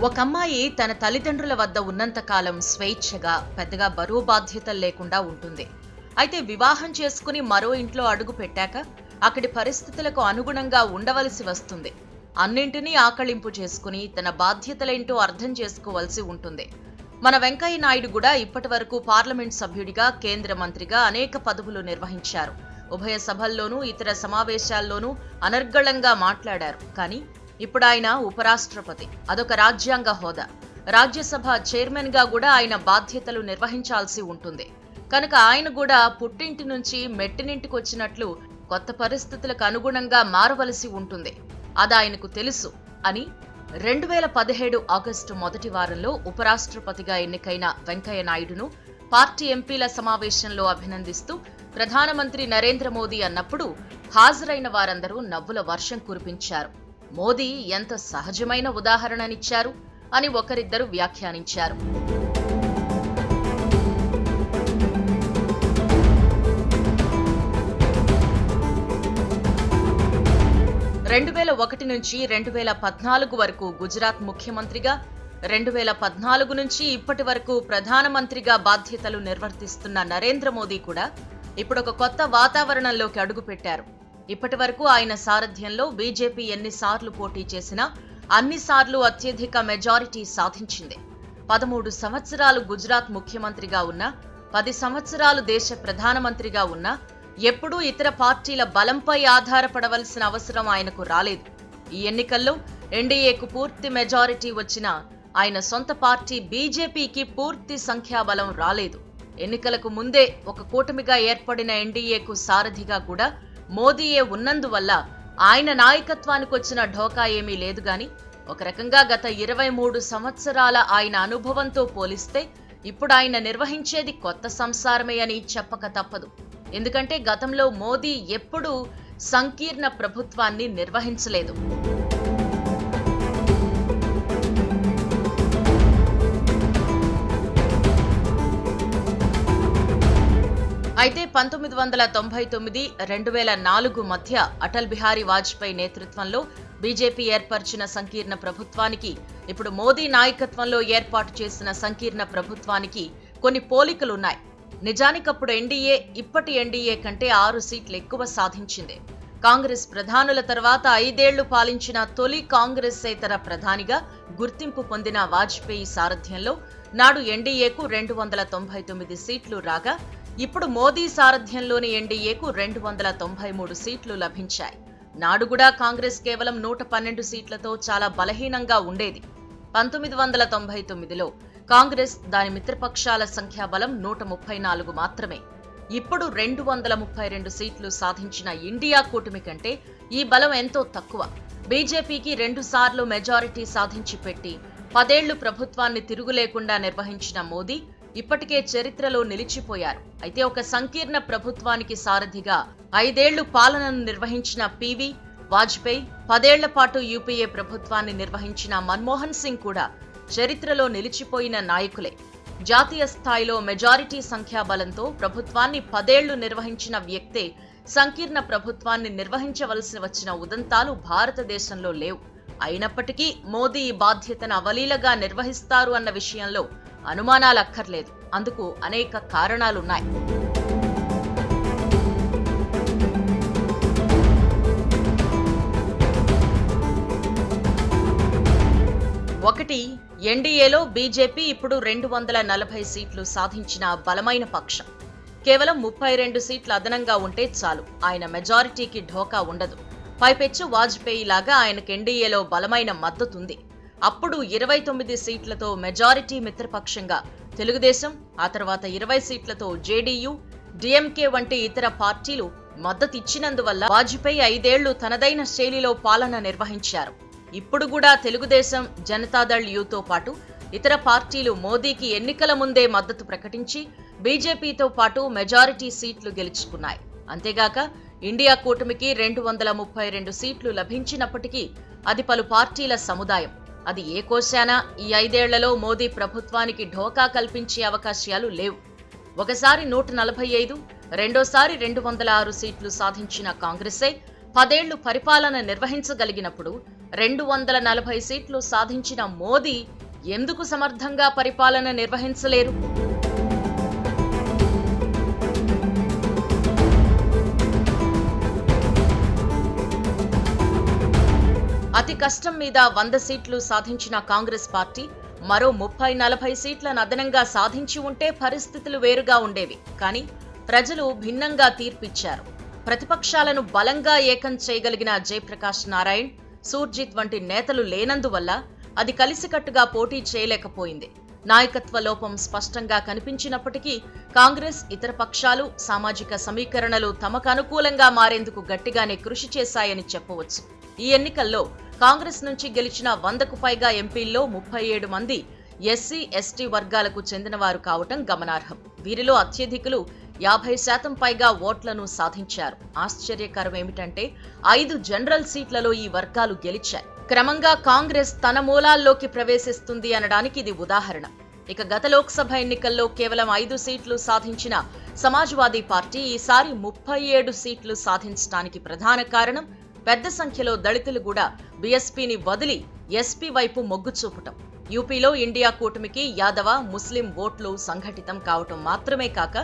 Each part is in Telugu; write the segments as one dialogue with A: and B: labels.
A: ఒక అమ్మాయి తన తల్లిదండ్రుల వద్ద ఉన్నంత కాలం స్వేచ్ఛగా పెద్దగా బరువు బాధ్యతలు లేకుండా ఉంటుంది. అయితే వివాహం చేసుకుని మరో ఇంట్లో అడుగు పెట్టాక అక్కడి పరిస్థితులకు అనుగుణంగా ఉండవలసి వస్తుంది. అన్నింటినీ ఆకళింపు చేసుకుని తన బాధ్యతలేంటో అర్థం చేసుకోవాల్సి ఉంటుంది. మన వెంకయ్య నాయుడు కూడా ఇప్పటి వరకు పార్లమెంట్ సభ్యుడిగా, కేంద్ర మంత్రిగా అనేక పదవులు నిర్వహించారు. ఉభయ సభల్లోనూ ఇతర సమావేశాల్లోనూ అనర్గళంగా మాట్లాడారు. కానీ ఇప్పుడు ఆయన ఉపరాష్ట్రపతి, అదొక రాజ్యాంగ హోదా. రాజ్యసభ చైర్మన్ గా కూడా ఆయన బాధ్యతలు నిర్వహించాల్సి ఉంటుంది. కనుక ఆయన కూడా పుట్టింటి నుంచి మెట్టినింటికి వచ్చినట్లు కొత్త పరిస్థితులకు అనుగుణంగా మారవలసి ఉంటుంది. అది ఆయనకు తెలుసు అని 2017 ఆగస్టు మొదటి వారంలో ఉపరాష్ట్రపతిగా ఎన్నికైన వెంకయ్య నాయుడును పార్టీ ఎంపీల సమావేశంలో అభినందిస్తూ ప్రధానమంత్రి నరేంద్ర మోదీ అన్నప్పుడు హాజరైన వారందరూ నవ్వుల వర్షం కురిపించారు. మోదీ ఎంత సహజమైన ఉదాహరణనిచ్చారు అని ఒకరిద్దరు వ్యాఖ్యానించారు. నుంచి 2014 వరకు గుజరాత్ ముఖ్యమంత్రిగా, 2014 నుంచి ఇప్పటి వరకు ప్రధానమంత్రిగా బాధ్యతలు నిర్వర్తిస్తున్న నరేంద్ర మోదీ కూడా ఇప్పుడు ఒక కొత్త వాతావరణంలోకి అడుగుపెట్టారు. ఇప్పటి వరకు ఆయన సారథ్యంలో బీజేపీ ఎన్నిసార్లు పోటీ చేసినా అన్నిసార్లు అత్యధిక మెజారిటీ సాధించింది. 13 సంవత్సరాలు గుజరాత్ ముఖ్యమంత్రిగా ఉన్నా, 10 సంవత్సరాలు దేశ ప్రధానమంత్రిగా ఉన్నా ఎప్పుడూ ఇతర పార్టీల బలంపై ఆధారపడవలసిన అవసరం ఆయనకు రాలేదు. ఈ ఎన్నికల్లో ఎన్డీఏకు పూర్తి మెజారిటీ వచ్చినా ఆయన సొంత పార్టీ బీజేపీకి పూర్తి సంఖ్యాబలం రాలేదు. ఎన్నికలకు ముందే ఒక కూటమిగా ఏర్పడిన ఎన్డీఏకు సారథిగా కూడా మోదీయే ఉన్నందువల్ల ఆయన నాయకత్వానికి వచ్చిన ఢోకా ఏమీ లేదు. గాని ఒక రకంగా గత 23 సంవత్సరాల ఆయన అనుభవంతో పోలిస్తే ఇప్పుడు ఆయన నిర్వహించేది కొత్త సంసారమే అని చెప్పక తప్పదు. ఎందుకంటే గతంలో మోదీ ఎప్పుడూ సంకీర్ణ ప్రభుత్వాన్ని నిర్వహించలేదు. అయితే 1999, 2004 మధ్య అటల్ బిహారీ వాజ్పేయి నేతృత్వంలో బీజేపీ ఏర్పరిచిన సంకీర్ణ ప్రభుత్వానికి, ఇప్పుడు మోదీ నాయకత్వంలో ఏర్పాటు చేసిన సంకీర్ణ ప్రభుత్వానికి కొన్ని పోలికలున్నాయి. నిజానికప్పుడు ఎన్డీఏ ఇప్పటి ఎన్డీఏ కంటే 6 సీట్లు ఎక్కువ సాధించింది. కాంగ్రెస్ ప్రధానుల తర్వాత 5 ఏళ్లు పాలించిన తొలి కాంగ్రెసేతర ప్రధానిగా గుర్తింపు పొందిన వాజ్పేయి సారథ్యంలో నాడు ఎన్డీఏకు 299 సీట్లు రాగా, ఇప్పుడు మోదీ సారథ్యంలోని ఎన్డీఏకు 293 సీట్లు లభించాయి. నాడు కూడా కాంగ్రెస్ కేవలం 112 సీట్లతో చాలా బలహీనంగా ఉండేది. 1999లో కాంగ్రెస్ దాని మిత్రపక్షాల సంఖ్యాబలం 134 మాత్రమే. ఇప్పుడు 232 సీట్లు సాధించిన ఇండియా కూటమి కంటే ఈ బలం ఎంతో తక్కువ. బీజేపీకి 2 సార్లు మెజారిటీ సాధించి పెట్టి 10 ఏళ్లు ప్రభుత్వాన్ని తిరుగులేకుండా నిర్వహించిన మోదీ ఇప్పటికే చరిత్రలో నిలిచిపోయారు. అయితే ఒక సంకీర్ణ ప్రభుత్వానికి సారథిగా 5 ఏళ్లు పాలనను నిర్వహించిన పివి వాజ్పేయి, 10 ఏళ్ల పాటు యూపీఏ ప్రభుత్వాన్ని నిర్వహించిన మన్మోహన్ సింగ్ కూడా చరిత్రలో నిలిచిపోయిన నాయకులే. జాతీయ స్థాయిలో మెజారిటీ సంఖ్యాబలంతో ప్రభుత్వాన్ని 10 ఏళ్లు నిర్వహించిన వ్యక్తే సంకీర్ణ ప్రభుత్వాన్ని నిర్వహించవలసి వచ్చిన ఉదంతాలు భారతదేశంలో లేవు. అయినప్పటికీ మోదీ ఈ బాధ్యతను అవలీలగా నిర్వహిస్తారు అన్న విషయంలో అనుమానాలక్కర్లేదు. అందుకు అనేక కారణాలున్నాయి. ఒకటి, ఎన్డీఏలో బీజేపీ ఇప్పుడు 240 సీట్లు సాధించిన బలమైన పక్షం. కేవలం 32 సీట్లు అదనంగా ఉంటే చాలు, ఆయన మెజారిటీకి ఢోకా ఉండదు. పైపెచ్చు వాజ్పేయి లాగా ఆయనకు ఎన్డీఏలో బలమైన మద్దతుంది. అప్పుడు 29 సీట్లతో మెజారిటీ మిత్రపక్షంగా తెలుగుదేశం, ఆ తర్వాత 20 సీట్లతో జేడీయూ, డీఎంకే వంటి ఇతర పార్టీలు మద్దతిచ్చినందువల్ల వాజ్పేయి 5 ఏళ్లు తనదైన శైలిలో పాలన నిర్వహించారు. ఇప్పుడు కూడా తెలుగుదేశం, జనతాదళ్ యూతో పాటు ఇతర పార్టీలు మోదీకి ఎన్నికల ముందే మద్దతు ప్రకటించి బీజేపీతో పాటు మెజారిటీ సీట్లు గెలుచుకున్నాయి. అంతేగాక ఇండియా కూటమికి 232 సీట్లు లభించినప్పటికీ అది పలు పార్టీల సముదాయం. అది ఏ కోశాన ఈ 5 ఏళ్లలో మోదీ ప్రభుత్వానికి ఢోకా కల్పించే అవకాశాలు లేవు. ఒకసారి 145, రెండోసారి 206 సీట్లు సాధించిన కాంగ్రెసే 10 ఏళ్లు పరిపాలన నిర్వహించగలిగినప్పుడు 240 సీట్లు సాధించిన మోదీ ఎందుకు సమర్థంగా పరిపాలన నిర్వహించలేరు? అతి కష్టం మీద 100 సీట్లు సాధించిన కాంగ్రెస్ పార్టీ మరో 30-40 సీట్లను అదనంగా సాధించి ఉంటే పరిస్థితులు వేరుగా ఉండేవి. కానీ ప్రజలు భిన్నంగా తీర్పిచ్చారు. ప్రతిపక్షాలను బలంగా ఏకం చేయగలిగిన జయప్రకాష్ నారాయణ్, సూర్జిత్ వంటి నేతలు లేనందువల్ల అది కలిసికట్టుగా పోటీ చేయలేకపోయింది. నాయకత్వ లోపం స్పష్టంగా కనిపించినప్పటికీ కాంగ్రెస్, ఇతర పక్షాలు సామాజిక సమీకరణలు తమకు అనుకూలంగా మారేందుకు గట్టిగానే కృషి చేశాయని చెప్పవచ్చు. ఈ ఎన్నికల్లో కాంగ్రెస్ నుంచి గెలిచిన 100కు పైగా ఎంపీల్లో 37 మంది ఎస్సీ, ఎస్టీ వర్గాలకు చెందినవారు కావటం గమనార్హం. వీరిలో అత్యధికులు 50% పైగా ఓట్లను సాధించారు. ఆశ్చర్యకరం ఏమిటంటే 5 జనరల్ సీట్లలో ఈ వర్గాలు గెలిచాయి. క్రమంగా కాంగ్రెస్ తన మూలాల్లోకి ప్రవేశిస్తుంది అనడానికి ఇది ఉదాహరణ. ఇక గత లోక్సభ ఎన్నికల్లో కేవలం 5 సీట్లు సాధించిన సమాజ్వాదీ పార్టీ ఈసారి 37 సీట్లు సాధించడానికి ప్రధాన కారణం పెద్ద సంఖ్యలో దళితులు కూడా బీఎస్పీని వదిలి ఎస్పీ వైపు మొగ్గు చూపటం. యూపీలో ఇండియా కూటమికి యాదవ, ముస్లిం ఓట్లు సంఘటితం కావటం మాత్రమే కాక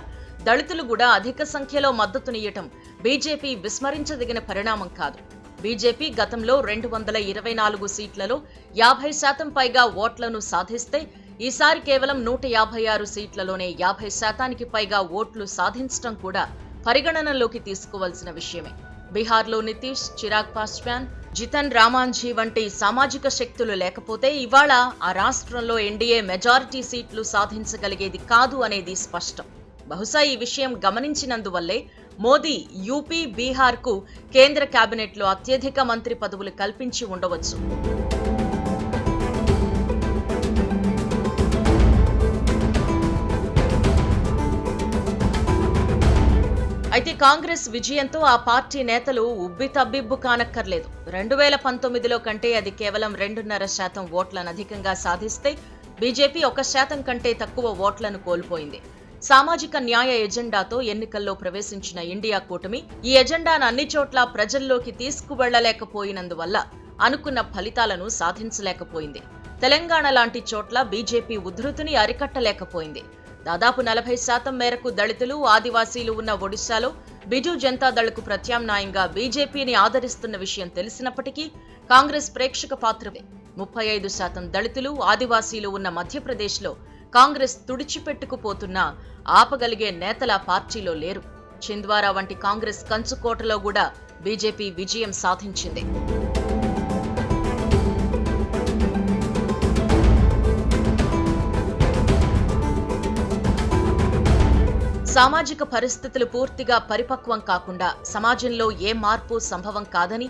A: దళితులు కూడా అధిక సంఖ్యలో మద్దతునియ్యటం బీజేపీ విస్మరించదగిన పరిణామం కాదు. బీజేపీ గతంలో 224 సీట్లలో 50% పైగా ఓట్లను సాధిస్తే ఈసారి కేవలం 156 సీట్లలోనే 50%కి పైగా ఓట్లు సాధించడం కూడా పరిగణనలోకి తీసుకోవాల్సిన విషయమే. బీహార్లో నితీష్, చిరాగ్ పాస్వాన్, జితన్ రామాంఝీ వంటి సామాజిక శక్తులు లేకపోతే ఇవాళ ఆ రాష్ట్రంలో ఎన్డీఏ మెజారిటీ సీట్లు సాధించగలిగేది కాదు అనేది స్పష్టం. బహుశా ఈ విషయం గమనించినందువల్లే మోదీ యూపీ, బీహార్కు కేంద్ర కేబినెట్లో అత్యధిక మంత్రి పదవులు కల్పించి ఉండవచ్చు. అయితే కాంగ్రెస్ విజయంతో ఆ పార్టీ నేతలు ఉబ్బితబ్బిబ్బు కానక్కర్లేదు. 2019లో కంటే అది కేవలం 2.5% ఓట్లను అధికంగా సాధిస్తే బీజేపీ 1% కంటే తక్కువ ఓట్లను కోల్పోయింది. సామాజిక న్యాయ ఎజెండాతో ఎన్నికల్లో ప్రవేశించిన ఇండియా కూటమి ఈ ఎజెండాను అన్ని చోట్ల ప్రజల్లోకి తీసుకువెళ్లలేకపోయినందువల్ల అనుకున్న ఫలితాలను సాధించలేకపోయింది. తెలంగాణ లాంటి చోట్ల బీజేపీ ఉధృతిని అరికట్టలేకపోయింది. దాదాపు 40% మేరకు దళితులు, ఆదివాసీలు ఉన్న ఒడిశాలో బిజు జనతాదళ్కు ప్రత్యామ్నాయంగా బీజేపీని ఆదరిస్తున్న విషయం తెలిసినప్పటికీ కాంగ్రెస్ ప్రేక్షక పాత్రమే. 35% దళితులు, ఆదివాసీలు ఉన్న మధ్యప్రదేశ్లో కాంగ్రెస్ తుడిచిపెట్టుకుపోతున్నా ఆపగలిగే నేతల పార్టీలో లేరు. చింద్వారా వంటి కాంగ్రెస్ కంచుకోటలో కూడా బీజేపీ విజయం సాధించింది. సామాజిక పరిస్థితులు పూర్తిగా పరిపక్వం కాకుండా సమాజంలో ఏ మార్పు సంభవం కాదని,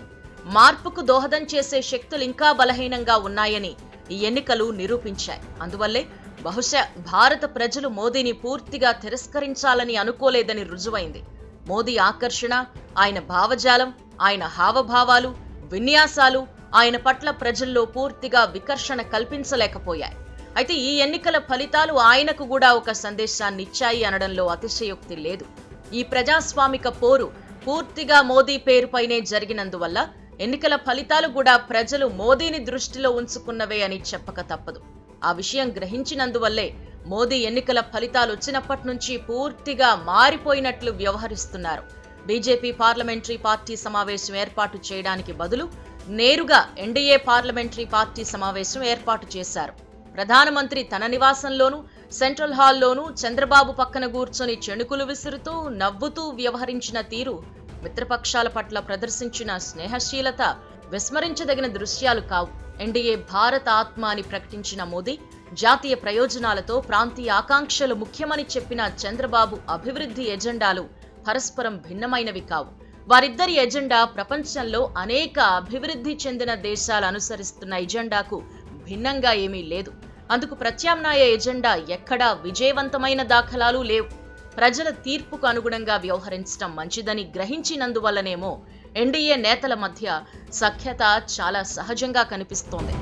A: మార్పుకు దోహదం చేసే శక్తులు ఇంకా బలహీనంగా ఉన్నాయని ఈ ఎన్నికలు నిరూపించాయి. అందువల్లే బహుశా భారత ప్రజలు మోదీని పూర్తిగా తిరస్కరించాలని అనుకోలేదని రుజువైంది. మోదీ ఆకర్షణ, ఆయన భావజాలం, ఆయన హావభావాలు, విన్యాసాలు ఆయన పట్ల ప్రజల్లో పూర్తిగా వికర్షణ కల్పించలేకపోయాయి. అయితే ఈ ఎన్నికల ఫలితాలు ఆయనకు కూడా ఒక సందేశాన్ని ఇచ్చాయి అనడంలో అతిశయోక్తి లేదు. ఈ ప్రజాస్వామిక పోరు పూర్తిగా మోదీ పేరుపైనే జరిగినందువల్ల ఎన్నికల ఫలితాలు కూడా ప్రజలు మోదీని దృష్టిలో ఉంచుకున్నవే అని చెప్పక తప్పదు. ఆ విషయం గ్రహించినందువల్లే మోదీ ఎన్నికల ఫలితాలు వచ్చినప్పటి నుంచి పూర్తిగా మారిపోయినట్లు వ్యవహరిస్తున్నారు. బీజేపీ పార్లమెంటరీ పార్టీ సమావేశం ఏర్పాటు చేయడానికి బదులు నేరుగా ఎన్డీఏ పార్లమెంటరీ పార్టీ సమావేశం ఏర్పాటు చేశారు. ప్రధానమంత్రి తన నివాసంలోనూ, సెంట్రల్ హాల్లోనూ చంద్రబాబు పక్కన కూర్చొని చెణుకులు విసురుతూ నవ్వుతూ వ్యవహరించిన తీరు, మిత్రపక్షాల పట్ల ప్రదర్శించిన స్నేహశీలత విస్మరించదగిన దృశ్యాలు కావు. ఎన్డీఏ భారత ఆత్మ అని ప్రకటించిన మోదీ, జాతీయ ప్రయోజనాలతో ప్రాంతీయ ఆకాంక్షలు ముఖ్యమని చెప్పిన చంద్రబాబు అభివృద్ధి ఎజెండాలు పరస్పరం భిన్నమైనవి కావు. వారిద్దరి ఎజెండా ప్రపంచంలో అనేక అభివృద్ధి చెందిన దేశాలు అనుసరిస్తున్న ఎజెండాకు భిన్నంగా ఏమీ లేదు. అందుకు ప్రత్యామ్నాయ ఎజెండా ఎక్కడా విజయవంతమైన దాఖలాలు లేవు. ప్రజల తీర్పుకు అనుగుణంగా వ్యవహరించడం మంచిదని గ్రహించినందువల్లనేమో ఎన్డీఏ నేతల మధ్య సఖ్యత చాలా సహజంగా కనిపిస్తోంది.